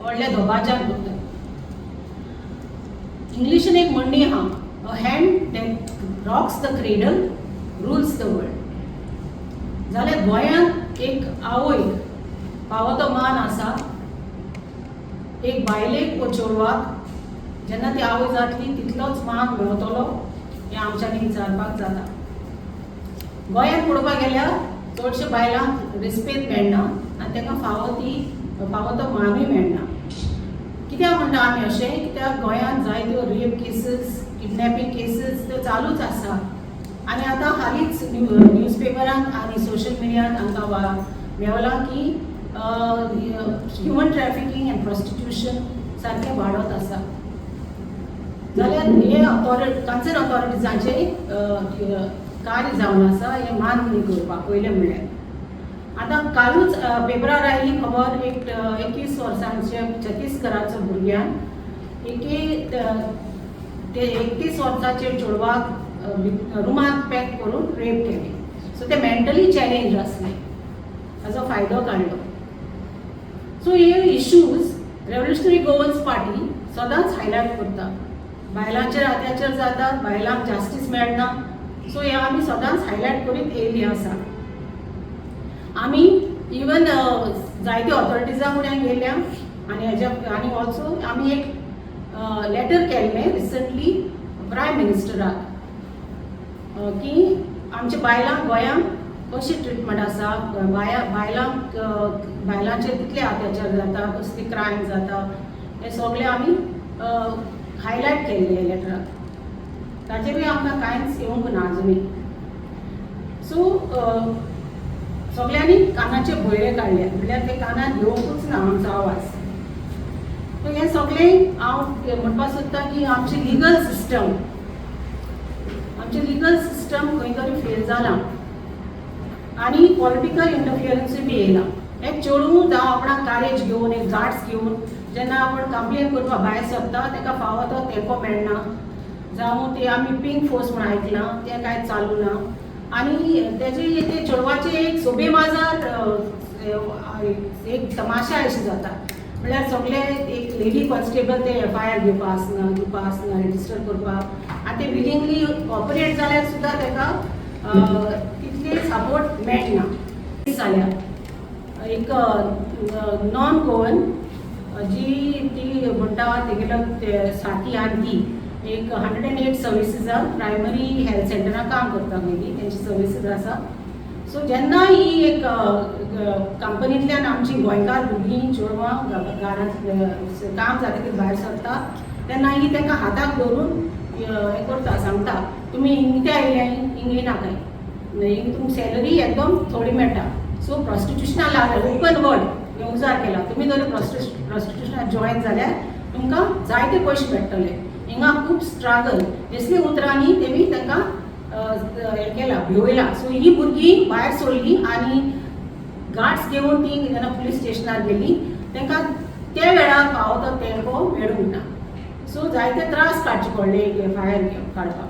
व्हडल्या धोबाच्यान करता. इंग्लिशीन एक म्हणणी आहा, a hand that rocks the cradle rules the world. जाल्यार गोंयांत एक आवयक फावो तो मान आसा. एक बायलेक व चेडवाक जेन्ना ती आवय जातली तितलोच मान मेळटलो हें आमच्यांनी विचारपाक जाता. गोंयांत पळोवपाक गेल्यार चडशे बायलांक रिस्पेद मेळना आनी ताका फावो तो मानूय मेळना. कित्याक म्हणटा आमी अशें? कित्याक गोंयांत जायत्यो रेप केसीस, किडनॅपिंग केसीस त्यो चालूच आसा. आनी आतां हालींच न्यूजपेपरांत आनी सोशल मिडियान आमकां मेवलां की ह्युमन ट्रॅफिकींग एंड प्रॉस्टिट्यूशन सारकें वाडत आसा. जाल्यार हे कन्सर्न ऑथॉरिटीजांचें कार्य जावन आसा हें मान्य करपाक पयलें म्हणल्यार. आतां कालूच पेपरार आयिल्ली खबर एक 21 वर्सांच्या छत्तीसगडाचो भुरग्यान 31 वर्साचे चेडवाक रुमांत पॅक करून रेप केलें. सो ते मेंटली चॅलेंज आसले, ताचो फायदो काडलो. सो हे इश्यूज रेव्होल्युशनरी गोवन्स पार्टी सदांच हायलायट करता. बायलांचेर अत्याचार जातात, बायलांक जास्टीस मेळना. सो हे आमी सदांच हायलायट करीत येयल्लीं आसा. आमी इवन जायत्यो ऑथॉरिटीजां कडेन गेल्या आनी ऑल्सो आमी एक लेटर केल्लें रिसंटली प्रायम मिनिस्टराक की आमच्या बायलांक गोंयांत कशी ट्रिटमेंट आसा, बायलांचेर कितले अत्याचार जाता, कसली क्रायम जाता, हें सगळें आमी हायलायट केल्लें लेटराक. ताचेरूय आमकां कांयच येवंक ना आजुनूय. सो सगळ्यांनी कानाचे भोयरे काडले, म्हणल्यार ते कानान घेवंकूच ना आमचो आवाज. सो हें सगळें हांव म्हणपाक सोदतां की आमचें लिगल सिस्टम खंय तरी फेल जालां आनी पॉलिटिकल इंटरफियरन्सूय बी येयला. एक चेडूं जावं आपणाक कारेज घेवन एक गार्ड्स घेवन जेन्ना आपण कंप्लेन करपाक भायर सरता ताका फावो तो तेंको मेळना. जावं ते आमी पिंक फोर्स म्हण आयकलां तें कांयच चालू ना. आनी ते चेडवाचे एक सोबे माजार एक तमाशा अशी जाता. म्हळ्यार सगळे एक लेडी कॉन्स्टेबल ते FIR दिवपा आसना रेजिस्टर करपाक आनी ते विलिंगली कॉपरेट जाल्यार सुद्दां ताका तितले सपोर्ट मेळना. जाल्यार एक नॉन गोवन जी ती म्हणटा तेगेलो साथी आनी ती एक 108 सर्विसीजान प्रायमरी हेल्थ सेंटरान काम करता. मागीर तेंची सर्विसीस आसा. सो जेन्ना ही एक कंपनींतल्यान आमची गोंयकार भुरगीं चेडवां घरांत काम जातकीर भायर सरता तेन्ना ही तांकां हाताक धरून हें करता, सांगता तुमी हिंग आयल्या हिंग येनाकाय, हिंग तुमकां सॅलरी एकदम थोडी मेळटा. सो प्रॉस्टिट्युशनाक लागला ओपन वर्ड हे उजार केला. तुमी जर प्रॉस्टिट्युशनाक जॉयन जाल्यार तुमकां जायते पयशे मेळटले. हिंगा खूब स्ट्रगल असले उतरांनी तेमी तांकां हें केलां, भिवयलां. सो ही भुरगीं भायर सरलीं आनी गार्ड्स घेवन ती जेन्ना पुलीस स्टेशनार गेलीं तांकां त्या वेळार फावो तो तेंको मेळूंक ना. सो जायते त्रास काडचे पडले FIR काडपाक.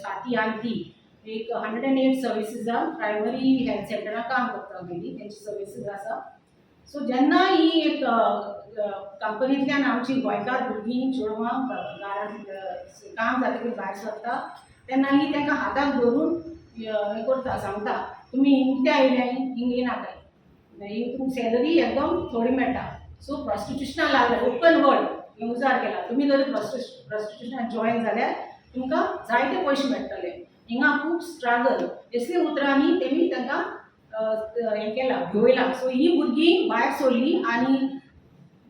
साथी आनी ती एक 108 सर्विसीजान प्रायमरी हेल्थ सेंटरान काम करता. मागीर तेंची सर्विसीस आसा. सो जेन्ना ही एक कंपनींतल्यान आमची गोंयकार भुरगीं चेडवां घरांत काम जातकीर भायर सरता तेन्ना ही तांकां हाताक धरून हें करता, सांगता तुमी हिंग आयल्या हिंग येनाकाय, हिंग तुमकां सॅलरी एकदम थोडी मेळटा. सो प्रॉस्टिट्युशनाक लागला ओपन वर्ड हें उजार केला. तुमी जर प्रॉस्टिट्युशनाक जॉयन जाल्यार तुमकां जायते पयशे मेळटले. हिंगा खूब स्ट्रगल असले उतरांनी तेमी तांकां हें केलां, भिवयलां. सो ही भुरगीं भायर सरलीं आनी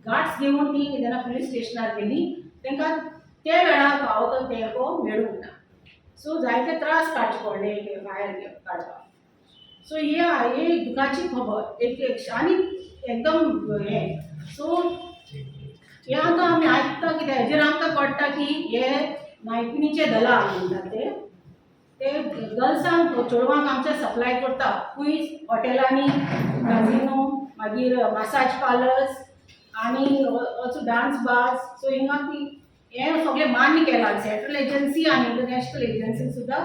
गार्ड्स घेवन ती जेन्ना पुलीस स्टेशनार गेलीं तांकां त्या वेळार फावो तो तेंको मेळूंक ना. सो जायते त्रास काडचे पडले FIR काडपाक. सो हे दुखाची खबर एक आनी एकदम हें. सो हे आतां आमी आयकता कितें हेजेर आमकां कळटा की हे नायकिणीचे दलाल म्हणटा ते गर्ल्सांक चेडवांक आमच्या सप्लाय करता. खूंय हॉटेलांनी, कॅझिनो, मागीर मसाज पार्लर्स आनी ऑल्सो डान्स बार्स. सो हिंगा ती हें सगळें मान्य केलां. सेंट्रल एजन्सी आनी इंटरनॅशनल एजन्सी सुद्दां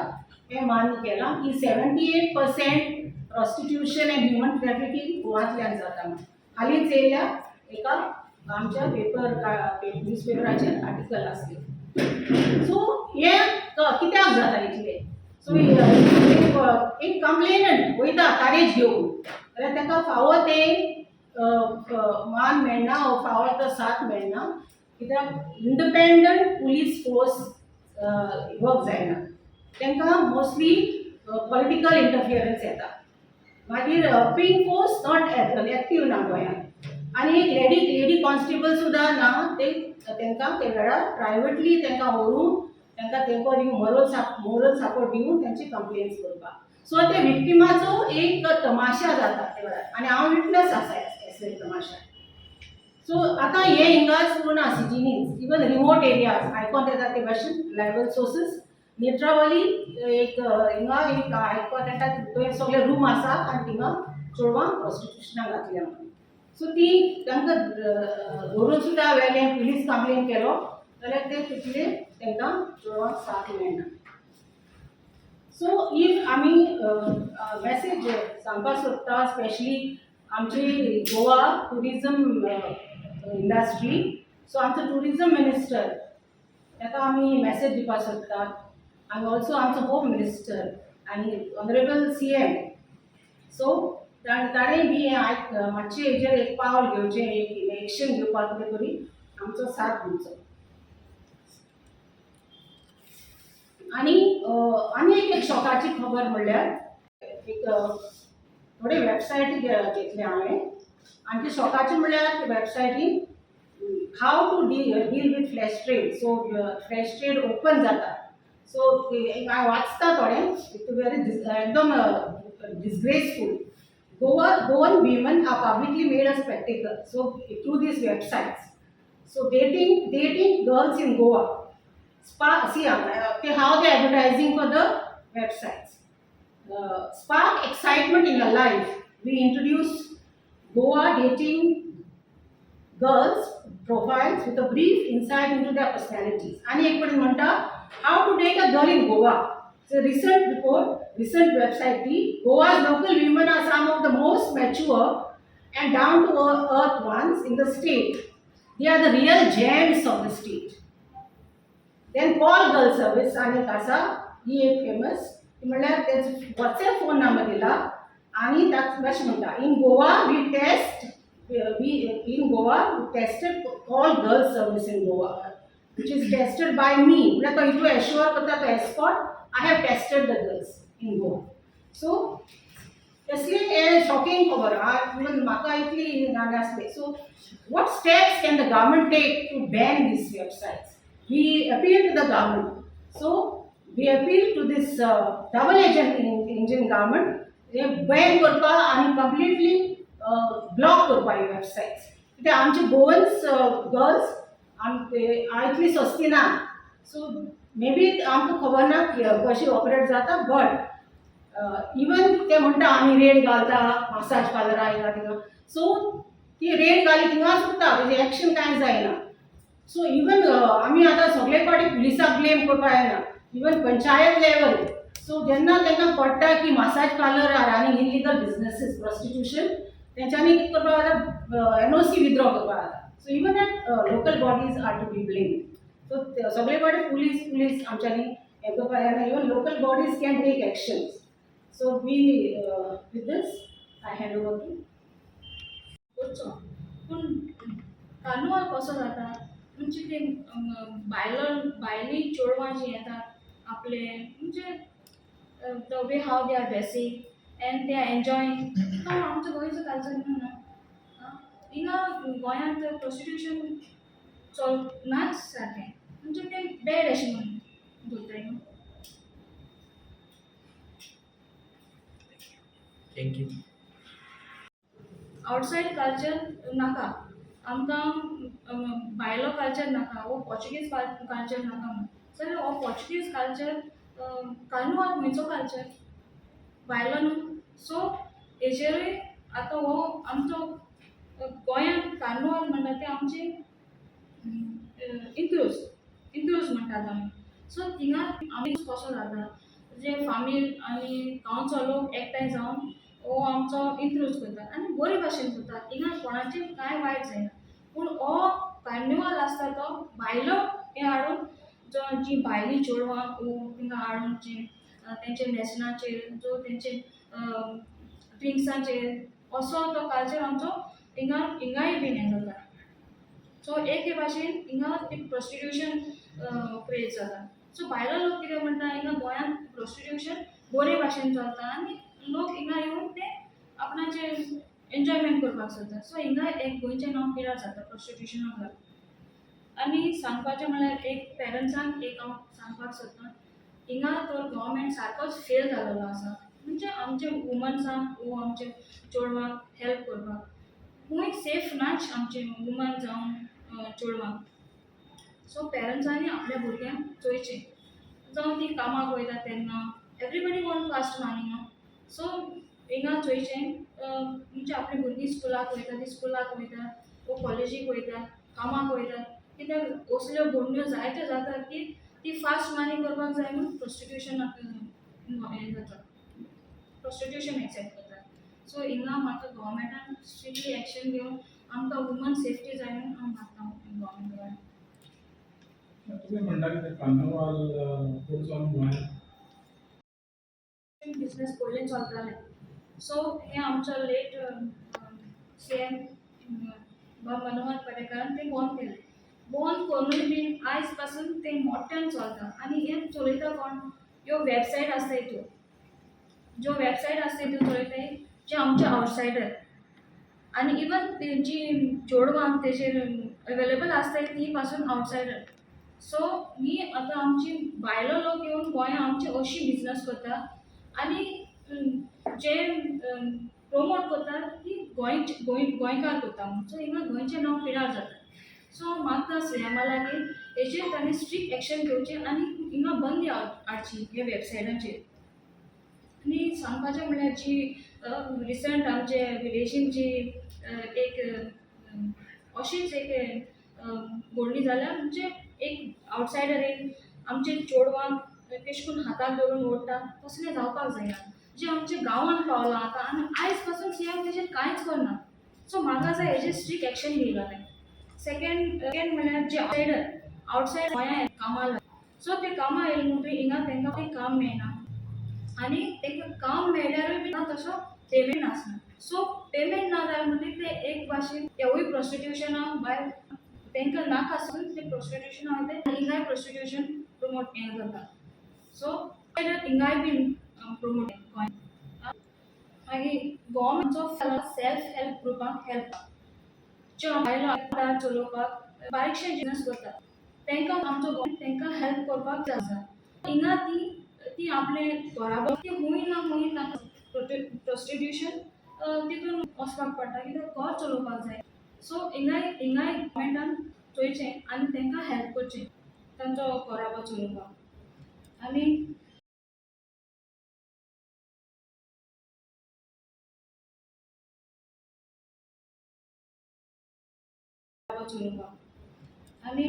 हें मान्य केलां की 78% प्रॉस्टिट्युशन एंड ह्युमन ट्रॅफिकींग गोवांतल्यान जाता. हालींच येयल्या एका आमच्या न्यूजपेपराचेर आर्टिकल आसले. सो हे कित्याक जाता इतले. सो एक कंप्लेनंट वयता कारेज घेवन जाल्यार ताका फावो ते मान मेळना, फावो तो साथ मेळना, कित्याक इंडिपेंडंट पुलीस फोर्स वर्क जायना. तांकां मोस्टली पॉलिटिकल इंटरफियरन्स येता. मागीर पिंक फोर्स नॉट एक्टीव ना गोंयांत. आनी एक लेडी कॉन्स्टेबल सुद्दां ना. तांकां ते वेळार प्रायवेटली तांकां व्हरून तांकां तेंको दिवन मोरल सपोर्ट दिवन तांची कंप्लेन्स करपाक. सो ते विक्टिमाचो एक तमाशा जाता ते वेळार. आनी हांव विटनस आसा असले तमाशा. सो आतां हे हिंगाच पूर्ण सिटीनीच इवन रिमोट एरियाज आयकोन येता ते भाशेन लायबल सोर्सीस नेत्रावली एक हिंगा एक आयकोन येता थंय सगळे रूम आसा आनी थिंगा चेडवां प्रॉस्टिट्युशनाक घातल्या म्हणून. सो ती तांकां धरून सुद्दां व्हेलें, पुलीस कंप्लेन केलो जाल्यार ते तितले तांकां चेडवांक साथ मेळना. सो इफ आमी मॅसेज सांगपाक सोदता स्पेशली आमची गोवा टुरिजम इंडस्ट्री. सो आमचो टुरिजम मिनिस्टर ताका आमी मॅसेज दिवपाक सोदतात आनी ऑल्सो आमचो होम मिनिस्टर आनी ऑनरेबल CM. सो ताणें बी मातशें हेजेर एक पावल घेवचें, एक एक्शन घेवपाक कितें तरी आमचो साथ दिवचो. आनी एक शॉकाची खबर म्हणल्यार एक थोडे वेबसायटी घेतले हांवें आनी ते शॉकाचे म्हणल्यार वेबसायटीन how to deal with flash trade. So flash trade open जाता. सो हांव वाचता थोडें. इट वेरी एकदम डिसग्रेसफूल. Goan women are publicly made a spectacle. So through these websites. So dating girls in Goa. See how they are advertising for the websites. Spark excitement in your life. We introduce Goa dating girls profiles with a brief insight into their personalities. And एक पण म्हणता how to date a girl in Goa. So recent website Goa's local women are some of the most mature and down to earth ones in the state. They are the real gems of the state. Then call girl service आणि कासा ही एक famous म्हणल्यार त्याचा WhatsApp phone number दिला आणि त्यात कशें म्हणटा in Goa we tested call girl service in Goa which is tested by me. म्हणल्यार तो इतलो एश्योर करता तो escort I have tested the girls in Goa. So, a shocking खबर. म्हाका इतली नासले. So, what steps can the government take to ban these websites? We appeal to the government. So, we appeal to this double agent Indian government. They ban करपा आणि completely block करपा ही websites. कित्याक आमचे Goans girls इतली सस्ती ना. So maybe आमकां खबर ना कशी ऑपरेट जाता. बट इवन ते म्हणटा आमी रेट घालता मसाज पार्लरा हिंगा थिंगा. सो ती रेट घाली थिंगा सुद्दां तेजें एक्शन कांय जायना. सो इवन आमी आतां सगळे पाटी पुलिसाक ब्लेम करपा येना. Even panchayat level. सो जेन्ना तांकां पडटा की मसाज पार्लर आर आनी इलिगल बिजनेसीस प्रॉस्टिट्युशन तेंच्यांनी कितें करपा जाता NOC विथड्रॉ करपा जाता. So even at local bodies are to be blame. So सगळे पाटी पुलीस आमच्यांनी हें करपा जायना. Even local bodies can take actions. So we with this I hand over to करचो. पूण कार्निवाल कसो जाता म्हणजे ते भायली चेडवां जीं येतात आपले म्हणजे the way how they are dressing and they are enjoying. आमचो गोंयचो कल्चर न्हू. हिंगा गोंयांत प्रॉस्टिट्युशन नाच सारकें म्हणजे ते बॅड अशें म्हणून धरताय न्हू. थँक्यू. आउटसायड कल्चर नाका आमकां. भायलो कल्चर नाका. वो पोर्चुगीज कल्चर नाका म्हणून. जाल्यार हो पोर्चुगीज कल्चर कार्निवाल खंयचो कल्चर भायलो न्हू. सो हेजेरूय आतां हो आमचो गोंयांत कार्निवाल म्हणटा ते आमचे इंत्रूज म्हणटात आमी. सो थिंगा आमी कसो जाता जे फामील आनी गांवचो लोक एकठांय जावन हो आमचो इंत्रूज करतात आनी बरे भाशेन करतात. हिंगा कोणाचें कांय वायट जायना. कार्निवाल आसता तो भायलो हे हाडून जी भायली चेडवां तिंगा हाडून जी तेंचे लेसनाचेर जो तेंचे ड्रिंक्साचेर असो तो कल्चर आमचो हिंगाय बीन हें जाता. सो एक भाशेन हिंगा एक प्रोस्टिट्यूशन क्रिएट जाता. सो भायलो लोक कितें म्हणटा हिंगा गोंयांत प्रोस्टिट्यूशन बरे भाशेन चलता आनी लोक हिंगा येवन ते आपणाचे एन्जॉयमेंट करपाक सोदता. सो हिंगा एक गोंयचें नांव पिड्यार जाता प्रोस्टिट्यूशनाक लागून. आनी सांगपाचें म्हणल्यार एक पेरंट्सांक एक हांव सांगपाक सोदतां हिंगा तर गव्हर्मेंट सारकोच फेल जाल्लो आसा. म्हणजे आमचे वुमन्सांक वो आमचे चेडवांक हेल्प करपाक खूंय सेफ नाच आमचे वुमन जावं चेडवांक. सो पेरंट्सांनी आपल्या भुरग्यांक चोयचें जावं ती कामाक वयता तेन्ना एवरीबडी वॉन्ट फास्ट मनी न्हू. सो हिंगा चोयचें म्हणजे आपली भुरगीं स्कुलाक वयता ती स्कुलाक वयता वो कॉलेजीक वयता कामाक वयता कित्याक असल्यो भोंवड्यो जायत्यो जातात की ती फास्ट मनी करपाक जाय म्हणून प्रोस्टिट्यूशनाक हें जाता प्रोस्टिट्यूशन एक्सेप्ट करता. सो हिंगा म्हाका गव्हर्मेंटान स्ट्रिक्टली एक्शन घेवन आमकां वुमन सेफ्टी जाय म्हणून हांव मागता गव्हर्मेंटाक. तुम्ही म्हणला की ते कार्निवाल खूप चालू गोंयांत बिझनेस पयलें चलतालें. सो हें आमचो लेट सीएम मनोहर पर्रीकारान तें बंद केलें. बंद करूनय बीन आयज पासून तें मोठ्यान चलता आनी हें चलयता कोण ह्यो वेबसायट आसता हितून ज्यो वेबसायट आसता हितून चलयताय जे आमचे आवटसायडर आनी इवन तेंची चेडवां तेजेर अवेलेबल आसताय ती पासून आवटसायडर. सो ही आतां आमची भायलो लोक येवन गोंया आमची अशी बिझनस करता आनी जे प्रमोट करता ती गोंयकार करता म्हणून. सो हिंगा गोंयचें नांव पिड्यार जाता. सो म्हाका सीएमा लागीं हेचेर ताणें स्ट्रिक्ट एक्शन घेवचें आनी हिंगा बंदी हाडची ह्या वेबसायटांचेर. आनी सांगपाचें म्हणल्यार जी रिसंट आमचे विदेशीन जी एक अशीच एक घडली जाल्यार म्हणजे एक आवटसायडर एक आमचे चेडवांक तेश करून हाताक धरून ओडटा तसलें जावपाक जायना. जें आमच्या गांवांत पावलां आतां आनी आयज पासून सीएम तेजेर कांयच करना. सो म्हाका जाय हेजेर स्ट्रिक्ट एक्शन घेवला जाय. सेकेंड म्हणल्यार जे आवटसायड गोंया कामां लागता. सो ते कामां येयले म्हणटरी हिंगा तांकां तें काम मेळना आनी तांकां काम मेळ्ळ्यारूय बी तसो पेमेंट आसना. सो पेमेंट ना जालें म्हणटरी ते एक भाशेन तेवूय प्रोस्टिट्यूशना भायर तांकां नाका आसून ते प्रोस्टिट्यूशना वयता आनी हिंगाय प्रोस्टिट्यूशन प्रमोट हें करता. सो हिंगाय बीन प्रमोट गोंयांत. मागीर गव्हर्मेंटचो सेल्फ हेल्प ग्रुपांक हेल्प ज्यो बायलो चलोवपाक बारीकशे बिझनस करता तांकां आमचो गव्हर्मेंट तांकां हेल्प करपाक जाय आसा. हिंगा ती आपले घरा ती खूंय ना प्रोस्टिट्यूशन तितून वचपाक पडटा कित्याक घर चलोवपाक जाय. सो हिंगाय गव्हर्मेंटान चोयचें आनी तांकां हेल्प करचें तांचो घराबो चलोवपाक आनी चलोवपाक आनी